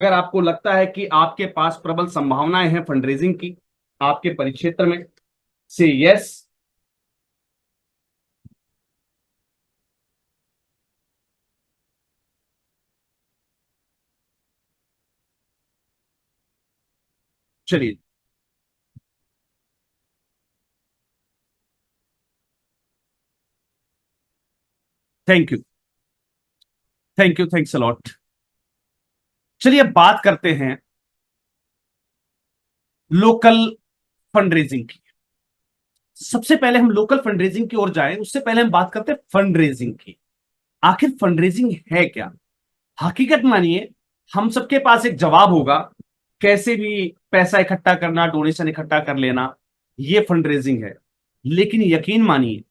अगर आपको लगता है कि आपके पास प्रबल संभावनाएं हैं फंडरेजिंग की आपके परिक्षेत्र में, से यस। चलिए, thank you, thank you, thanks a lot. चलिए अब बात करते हैं लोकल फंडरेजिंग की। सबसे पहले हम लोकल फंडरेजिंग की ओर जाएं, उससे पहले हम बात करते हैं फंडरेजिंग की। आखिर फंडरेजिंग है क्या? हकीकत मानिए, हम सबके पास एक जवाब होगा, कैसे भी पैसा इकट्ठा करना, डोनेशन इकट्ठा कर लेना, ये फंडरेजिंग है। लेकिन यकीन मानिए,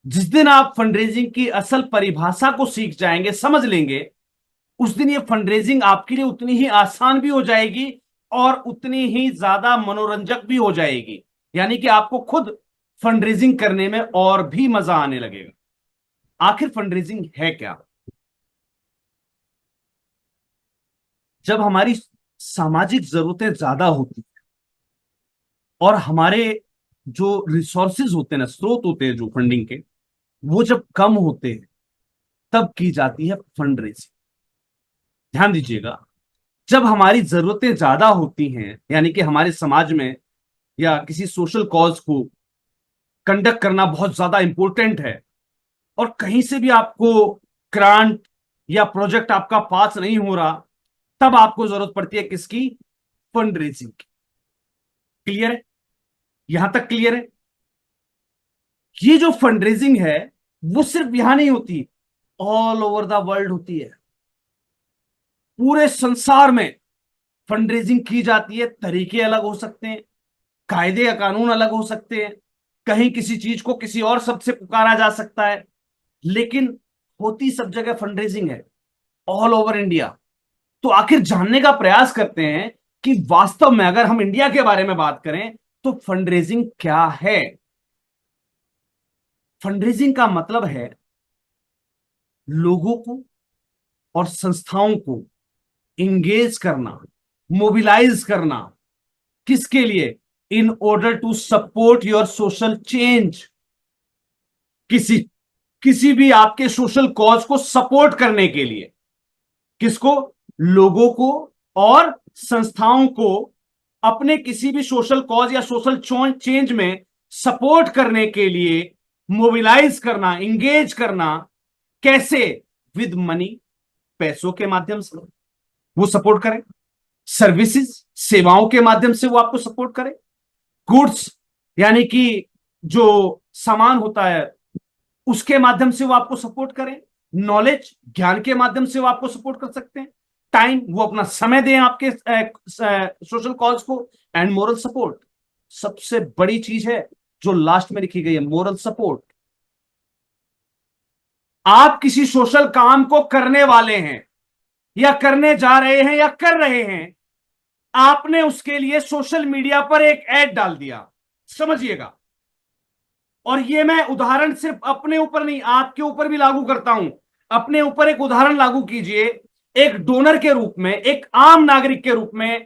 जिस दिन आप फंडरेजिंग की असल परिभाषा को सीख जाएंगे, समझ लेंगे, उस दिन ये फंडरेजिंग आपके लिए उतनी ही आसान भी हो जाएगी और उतनी ही ज्यादा मनोरंजक भी हो जाएगी। यानी कि आपको खुद फंडरेजिंग करने में और भी मजा आने लगेगा। आखिर फंडरेजिंग है क्या? जब हमारी सामाजिक जरूरतें ज्यादा होती और हमारे जो रिसोर्सेज होते हैं ना, स्रोत होते हैं जो फंडिंग के, वो जब कम होते हैं, तब की जाती है फंडरेजिंग। ध्यान दीजिएगा, जब हमारी जरूरतें ज्यादा होती हैं, यानी कि हमारे समाज में या किसी सोशल कॉज को कंडक्ट करना बहुत ज्यादा इंपॉर्टेंट है, और कहीं से भी आपको ग्रांट या प्रोजेक्ट आपका पास नहीं हो रहा, तब आपको जरूरत पड़ती है किसकी? फंड रेजिंग की। क्लियर है? यहां तक क्लियर है? ये जो फंड रेजिंग है, वो सिर्फ यहां नहीं होती, ऑल ओवर द वर्ल्ड होती है। पूरे संसार में फंड रेजिंग की जाती है। तरीके अलग हो सकते हैं, कायदे या कानून अलग हो सकते हैं, कहीं किसी चीज को किसी और शब्द से पुकारा जा सकता है, लेकिन होती सब जगह फंड रेजिंग है, ऑल ओवर इंडिया। तो आखिर जानने का प्रयास करते हैं कि वास्तव में अगर हम इंडिया के बारे में बात करें, तो फंड रेजिंग क्या है। फंड रेजिंग का मतलब है लोगों को और संस्थाओं को इंगेज करना, मोबिलाइज करना। किसके लिए? In order to support your social change. किसी किसी भी आपके सोशल कॉज को सपोर्ट करने के लिए। किसको? लोगों को और संस्थाओं को अपने किसी भी सोशल कॉज या सोशल चेंज में सपोर्ट करने के लिए मोबिलाइज करना, इंगेज करना। कैसे? विद मनी, पैसों के माध्यम से वो सपोर्ट करें। सर्विसेज, सेवाओं के माध्यम से वो आपको सपोर्ट करें। गुड्स, यानी कि जो सामान होता है, उसके माध्यम से वो आपको सपोर्ट करें। नॉलेज, ज्ञान के माध्यम से वो आपको सपोर्ट कर सकते हैं। टाइम, वो अपना समय दें आपके सोशल कॉज को। एंड मोरल सपोर्ट, सबसे बड़ी चीज है जो लास्ट में लिखी गई है, मोरल सपोर्ट। आप किसी सोशल काम को करने वाले हैं या करने जा रहे हैं या कर रहे हैं, आपने उसके लिए सोशल मीडिया पर एक ऐड डाल दिया, समझिएगा। और ये मैं उदाहरण सिर्फ अपने ऊपर नहीं, आपके ऊपर भी लागू करता हूं। अपने ऊपर एक उदाहरण लागू कीजिए। एक डोनर के रूप में, एक आम नागरिक के रूप में,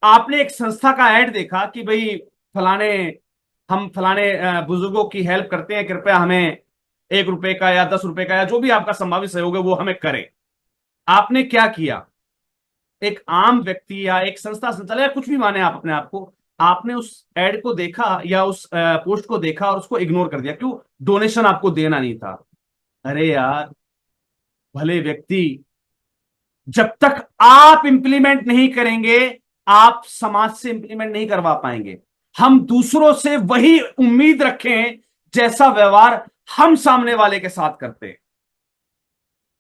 आपने एक संस्था का ऐड देखा कि भाई फलाने, हम फलाने बुजुर्गों की हेल्प करते हैं, कृपया हमें 1 रुपए का या 10 रुपए का या जो भी आपका संभावित सहयोग है वो हमें करें। आपने क्या किया? एक आम व्यक्ति या एक संस्था संचालक या कुछ भी माने आप अपने आप को, आपने उस एड को देखा या उस पोस्ट को देखा और उसको इग्नोर कर दिया। क्यों? डोनेशन आपको देना नहीं था। अरे यार, भले व्यक्ति, जब तक आप इंप्लीमेंट नहीं करेंगे, आप समाज से इंप्लीमेंट नहीं करवा पाएंगे। हम दूसरों से वही उम्मीद रखें जैसा व्यवहार हम सामने वाले के साथ करते हैं।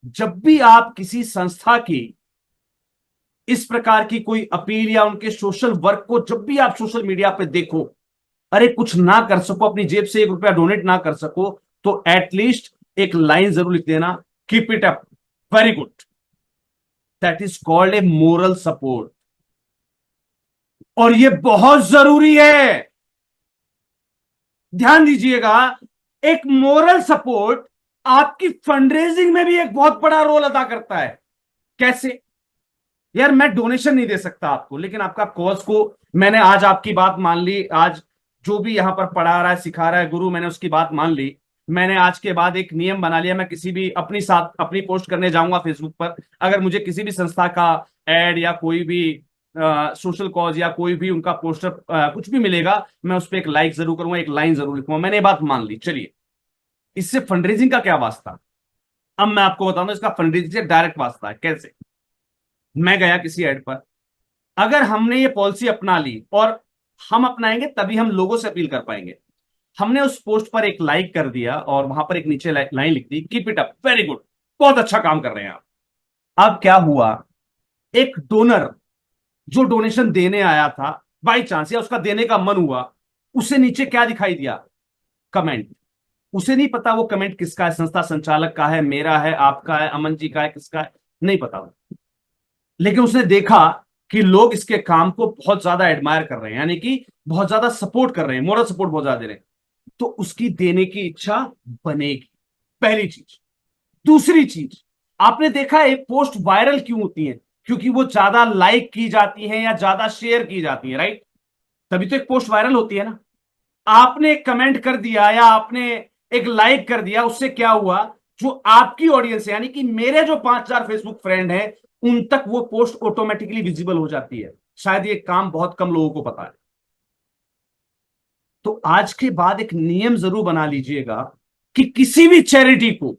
जब भी आप किसी संस्था की इस प्रकार की कोई अपील या उनके सोशल वर्क को जब भी आप सोशल मीडिया पे देखो, अरे कुछ ना कर सको, अपनी जेब से 1 रुपया डोनेट ना कर सको, तो एटलीस्ट एक लाइन जरूर लिख देना, keep it up, very good. That is called a moral support. और ये बहुत जरूरी है, ध्यान दीजिएगा। एक मोरल सपोर्ट आपकी फंडरेजिंग में भी एक बहुत बड़ा रोल अदा करता है। कैसे? यार मैं डोनेशन नहीं दे सकता आपको, लेकिन आपका कॉज को मैंने आज आपकी बात मान ली। आज जो भी यहाँ पर पढ़ा रहा है सिखा रहा है गुरु, मैंने उसकी बात मान ली। मैंने आज के बाद एक नियम बना लिया, मैं किसी भी अपनी साथ अपनी पोस्ट करने जाऊंगा फेसबुक पर, अगर मुझे किसी भी संस्था का एड या कोई भी सोशल कॉज या कोई भी उनका पोस्टर कुछ भी मिलेगा, मैं उस पर एक लाइक जरूर करूंगा, एक लाइन जरूर लिखूंगा। मैंने ये बात मान ली। चलिए, इससे फंडरेजिंग का क्या वास्ता? अब मैं आपको बताऊंगा इसका फंडरेजिंग से डायरेक्ट वास्ता है। कैसे? मैं गया किसी एड पर, अगर हमने ये पॉलिसी अपना ली, और हम अपनाएंगे तभी हम लोगों से अपील कर पाएंगे। हमने उस पोस्ट पर एक लाइक कर दिया और वहां पर एक नीचे लाइन लिख दी, keep it up, very good, बहुत अच्छा काम कर रहे हैं आप। अब क्या हुआ, एक डोनर जो डोनेशन देने आया था बाई चांस, या उसका देने का मन हुआ, उसे नीचे क्या दिखाई दिया? कमेंट। उसे नहीं पता वो कमेंट किसका है, संस्था संचालक का है, मेरा है, आपका है, अमन जी का है, किसका है, नहीं पता। लेकिन उसने देखा कि लोग इसके काम को बहुत ज्यादा एडमायर कर रहे हैं, यानी कि बहुत ज्यादा सपोर्ट कर रहे हैं, मोरल सपोर्ट बहुत ज्यादा दे रहे हैं, तो उसकी देने की इच्छा बनेगी। पहली चीज। दूसरी चीज, आपने देखा है पोस्ट वायरल क्यों होती है? क्योंकि वो ज्यादा लाइक की जाती है या ज्यादा शेयर की जाती है, राइट? तभी तो एक पोस्ट वायरल होती है ना। आपने एक कमेंट कर दिया या आपने एक लाइक कर दिया, उससे क्या हुआ? जो आपकी ऑडियंस है, यानी कि मेरे जो 5,000 फेसबुक फ्रेंड हैं, उन तक वो पोस्ट ऑटोमेटिकली विजिबल हो जाती है। शायद ये काम बहुत कम लोगों को पता है। तो आज के बाद एक नियम जरूर बना लीजिएगा कि किसी भी चैरिटी को,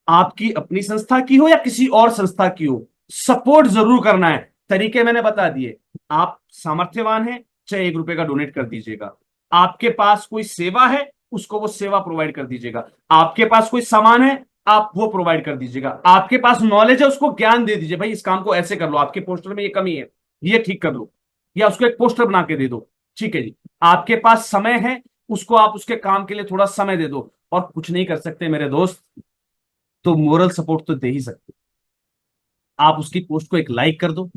आपकी अपनी संस्था की हो या किसी और संस्था की हो, सपोर्ट जरूर करना है। तरीके मैंने बता दिए। आप सामर्थ्यवान हैं, चाहे 1 रुपए का डोनेट कर दीजिएगा। आपके पास कोई सेवा है, उसको वो सेवा प्रोवाइड कर दीजिएगा। आपके पास कोई सामान है, आप वो प्रोवाइड कर दीजिएगा। आपके पास नॉलेज है, उसको ज्ञान दे दीजिए, भाई इस काम को ऐसे कर लो, आपके पोस्टर में ये कमी है, ये ठीक कर लो, या उसको एक पोस्टर बना के दे दो। ठीक है जी। आपके पास समय है, उसको आप उसके काम के लिए थोड़ा समय दे दो। और कुछ नहीं कर सकते मेरे दोस्त, तो मोरल सपोर्ट तो दे ही सकते। आप उसकी पोस्ट को एक लाइक कर दो,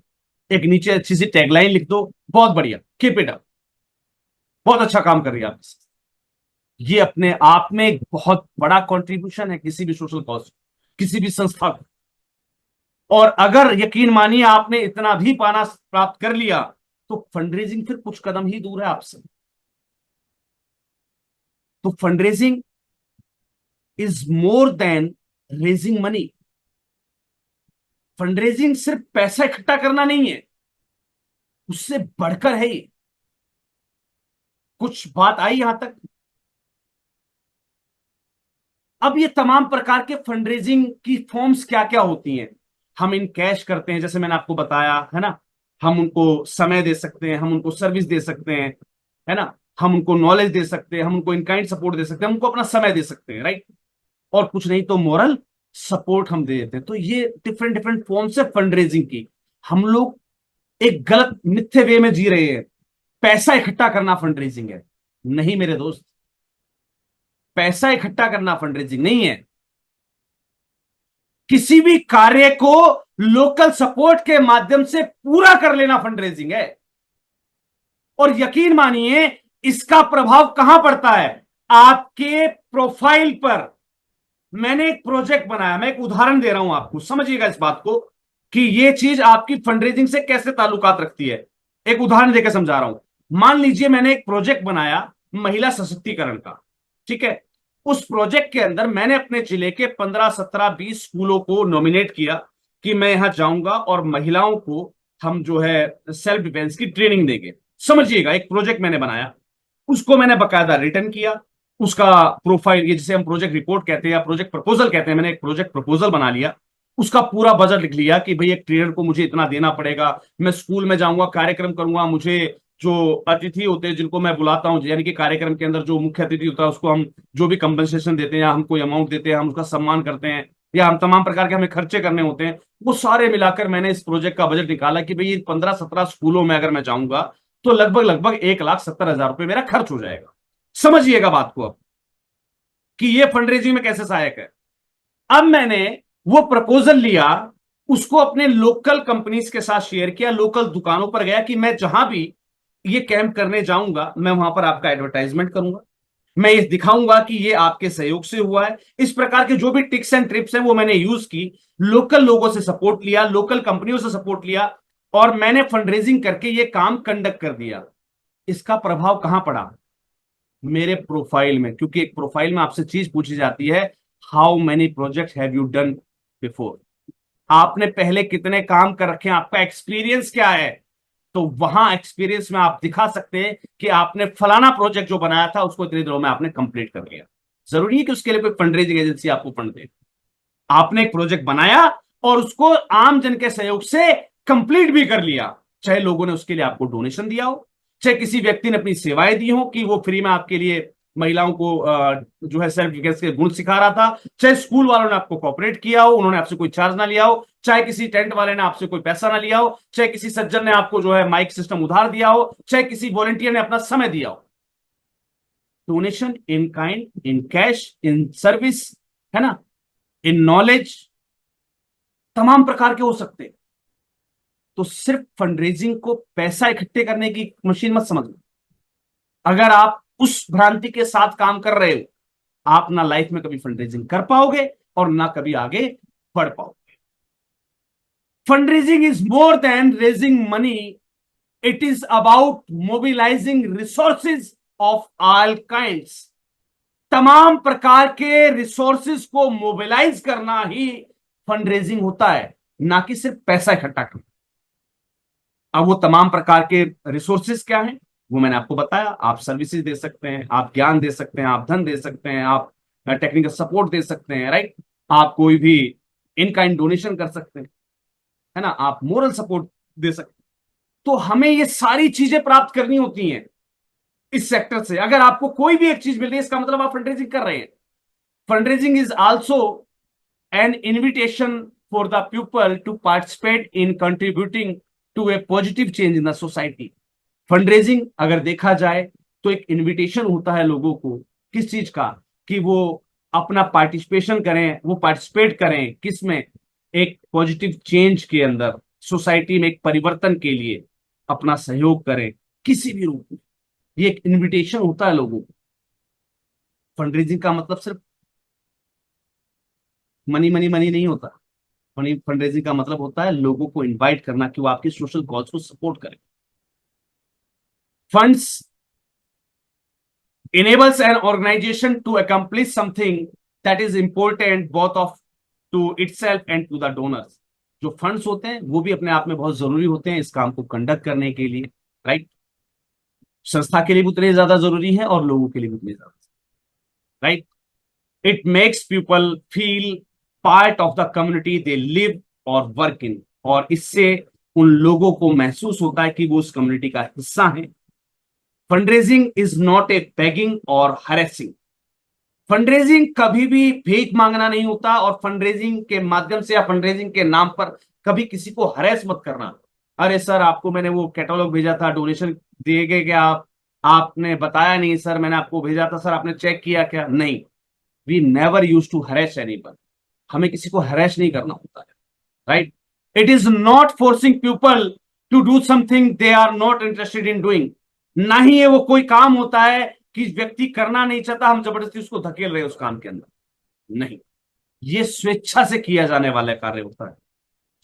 एक नीचे अच्छी सी टैगलाइन लिख दो, बहुत बढ़िया, कीप इट अप, बहुत अच्छा काम कर रही है आप। ये अपने आप में एक बहुत बड़ा कंट्रीब्यूशन है किसी भी सोशल कॉज, किसी भी संस्था को। और अगर यकीन मानिए आपने इतना भी पाना प्राप्त कर लिया, तो फंडरेजिंग फिर कुछ कदम ही दूर है आपसे। तो fundraising is more than raising money. Fundraising सिर्फ पैसा इकट्ठा करना नहीं है, उससे बढ़कर है ये। कुछ बात आई यहां तक? अब ये तमाम प्रकार के फंडरेजिंग की फॉर्म्स क्या क्या होती हैं? हम इन कैश करते हैं, जैसे मैंने आपको बताया है ना। हम उनको समय दे सकते हैं, हम उनको सर्विस दे सकते हैं, है ना। हम उनको नॉलेज दे सकते हैं, हम उनको इनकाइंड सपोर्ट दे सकते हैं, हम उनको अपना समय दे सकते हैं, राइट। और कुछ नहीं तो मोरल सपोर्ट हम दे देते हैं। तो ये डिफरेंट डिफरेंट फॉर्म्स है फंडरेजिंग की। हम लोग एक गलत मिथ्ये वे में जी रहे हैं, पैसा इकट्ठा करना फंडरेजिंग है। नहीं मेरे दोस्त, पैसा इकट्ठा करना फंडरेजिंग नहीं है। किसी भी कार्य को लोकल सपोर्ट के माध्यम से पूरा कर लेना फंडरेजिंग है। और यकीन मानिए, इसका प्रभाव कहां पड़ता है? आपके प्रोफाइल पर। मैंने एक प्रोजेक्ट बनाया, मैं एक उदाहरण दे रहा हूं आपको, समझिएगा इस बात को कि यह चीज आपकी फंडरेजिंग से कैसे ताल्लुकात रखती है। एक उदाहरण देकर समझा रहा हूं। मान लीजिए मैंने एक प्रोजेक्ट बनाया महिला सशक्तिकरण का। ठीक है। उस प्रोजेक्ट के अंदर मैंने अपने जिले के 15, 17, 20 स्कूलों को नॉमिनेट किया कि मैं यहां जाऊंगा और महिलाओं को हम जो है सेल्फ डिफेंस की ट्रेनिंग देंगे। समझिएगा, एक प्रोजेक्ट मैंने बनाया, उसको मैंने बकायदा रिटर्न किया। उसका प्रोफाइल, ये जिसे हम प्रोजेक्ट रिपोर्ट कहते हैं या प्रोजेक्ट प्रपोजल कहते हैं, मैंने एक प्रोजेक्ट प्रपोजल बना लिया। उसका पूरा बजट लिख लिया कि भाई एक ट्रेनर को मुझे इतना देना पड़ेगा, मैं स्कूल में जाऊंगा, कार्यक्रम करूंगा, मुझे जो अतिथि होते हैं जिनको मैं बुलाता हूं, यानी कि कार्यक्रम के अंदर जो मुख्य अतिथि होता है उसको हम जो भी कंपनसेशन देते हैं या हम कोई अमाउंट देते हैं, हम उसका सम्मान करते हैं, या हम तमाम प्रकार के हमें खर्चे करने होते हैं, वो सारे मिलाकर मैंने इस प्रोजेक्ट का बजट निकाला कि भाई 15-17 स्कूलों में अगर मैं जाऊंगा तो लगभग लगभग 1,70,000 रुपए मेरा खर्च हो जाएगा। समझिएगा बात को अब कि ये फंडरेजिंग में कैसे सहायक है। अब मैंने वो प्रपोजल लिया, उसको अपने लोकल कंपनीज के साथ शेयर किया, लोकल दुकानों पर गया कि मैं जहां भी ये कैंप करने जाऊंगा मैं वहां पर आपका एडवर्टाइजमेंट करूंगा, मैं ये दिखाऊंगा कि ये आपके सहयोग से हुआ है। इस प्रकार के जो भी टिक्स एंड ट्रिप्स हैं वो मैंने यूज की, लोकल लोगों से सपोर्ट लिया, लोकल कंपनियों से सपोर्ट लिया, और मैंने फंड करके ये काम कंडक्ट कर दिया। इसका प्रभाव कहां पड़ा? मेरे प्रोफाइल में, क्योंकि एक प्रोफाइल में आपसे चीज पूछी जाती है, how many project have you done before, आपने पहले कितने काम कर रखे हैं, आपका एक्सपीरियंस क्या है। तो वहां एक्सपीरियंस में आप दिखा सकते हैं कि आपने फलाना प्रोजेक्ट जो बनाया था उसको इतने दिनों में आपने कंप्लीट कर लिया। जरूरी है कि उसके लिए कोई फंड एजेंसी आपको फंड दे। आपने एक प्रोजेक्ट बनाया और उसको आम जन के सहयोग से कंप्लीट भी कर लिया, चाहे लोगों ने उसके लिए आपको डोनेशन दिया हो, चाहे किसी व्यक्ति ने अपनी सेवाएं दी हो कि वो फ्री में आपके लिए महिलाओं को जो है सेल्फ डिफेंस के गुण सिखा रहा था, चाहे स्कूल वालों ने आपको कॉपरेट किया हो, उन्होंने आपसे कोई चार्ज ना लिया हो, चाहे किसी टेंट वाले ने आपसे कोई पैसा ना लिया हो, चाहे किसी सज्जन ने आपको जो है माइक सिस्टम उधार दिया हो, चाहे किसी वॉलंटियर ने अपना समय दिया हो। Donation in kind, in cash, in service, है ना, इन नॉलेज, तमाम प्रकार के हो सकते हैं। तो सिर्फ फंडरेजिंग को पैसा इकट्ठे करने की मशीन मत समझो। अगर आप उस भ्रांति के साथ काम कर रहे हो, आप ना लाइफ में कभी फंडरेजिंग कर पाओगे और ना कभी आगे बढ़ पाओगे। Fundraising is more than raising money, it is about mobilising resources of all kinds. तमाम प्रकार के रिसोर्सेज को मोबिलाइज करना ही फंडरेजिंग होता है, ना कि सिर्फ पैसा इकट्ठा करना। अब वो तमाम प्रकार के रिसोर्सेज क्या हैं वो मैंने आपको बताया। आप सर्विसेज दे सकते हैं, आप ज्ञान दे सकते हैं, आप धन दे सकते हैं, आप टेक्निकल सपोर्ट दे सकते हैं, राइट, आप कोई भी इन काइंड डोनेशन कर सकते हैं, है ना, आप मोरल सपोर्ट दे सकते हैं। तो हमें ये सारी चीजें प्राप्त करनी होती हैं इस सेक्टर से। अगर आपको कोई भी एक चीज मिल रही है, इसका मतलब आप फंडरेजिंग कर रहे हैं। Fundraising is also an invitation for the people to participate in contributing to a positive change in the society. Fundraising अगर देखा जाए तो एक इनविटेशन होता है लोगों को, किस चीज का, कि वो अपना पार्टिसिपेशन करें, वो पार्टिसिपेट करें किसमें, एक पॉजिटिव चेंज के अंदर, सोसाइटी में एक परिवर्तन के लिए अपना सहयोग करें किसी भी रूप में। ये एक इनविटेशन होता है लोगों को। फंडरेजिंग का मतलब सिर्फ मनी मनी मनी नहीं होता। मनी फंडरेजिंग का मतलब होता है लोगों को इनवाइट करना कि वो आपकी सोशल कॉज को सपोर्ट करें। Funds enables an organization to accomplish something that is important both of to itself and to the donors. जो फंड्स होते हैं वो भी अपने आप में बहुत जरूरी होते हैं इस काम को कंडक्ट करने के लिए, राइट। संस्था के लिए भी उतने ज्यादा जरूरी है और लोगों के लिए भी उतने ज्यादा, right. It makes people feel part of the community they live और वर्क इन, और इससे उन लोगों को महसूस होता है कि वो उस कम्युनिटी का हिस्सा है। Fundraising is not a begging और हरेसिंग। फंडरेजिंग कभी भी भीख मांगना नहीं होता, और फंडरेजिंग के माध्यम से या फंडरेजिंग के नाम पर कभी किसी को हरेस मत करना। अरे सर आपको मैंने वो कैटलॉग भेजा था, डोनेशन दिए गए क्या, आपने बताया नहीं सर, मैंने आपको भेजा था सर, आपने चेक किया क्या? नहीं, we never use to harass anyone. हमें किसी को हरेस नहीं करना होता है, right. It is not forcing people to do something they are not interested in doing. ना ही ये वो कोई काम होता है कि व्यक्ति करना नहीं चाहता, हम जबरदस्ती उसको धकेल रहे हैं उस काम के अंदर। नहीं, ये स्वेच्छा से किया जाने वाला कार्य होता है।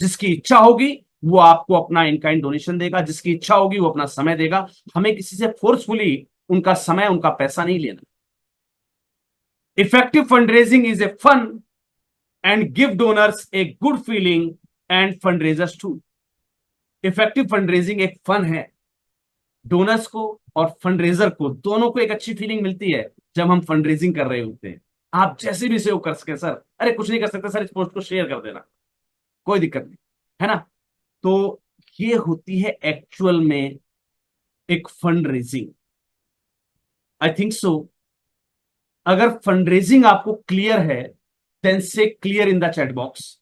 जिसकी इच्छा होगी वो आपको अपना इनकाइंड डोनेशन देगा, जिसकी इच्छा होगी वो अपना समय देगा। हमें किसी से फोर्सफुली उनका समय, उनका पैसा नहीं लेना। Effective fundraising is a fun and give donors a good feeling and fundraisers too. Effective fundraising एक फन है, डोनर्स को और फंडरेजर को दोनों को एक अच्छी फीलिंग मिलती है जब हम फंडरेजिंग कर रहे होते हैं। आप जैसे भी सेव कर सके सर, अरे कुछ नहीं कर सकते सर, इस पोस्ट को शेयर कर देना, कोई दिक्कत नहीं, है ना। तो ये होती है एक्चुअल में एक fund raising, I think so. अगर फंड रेजिंग आपको क्लियर है देन से clear in the chat box.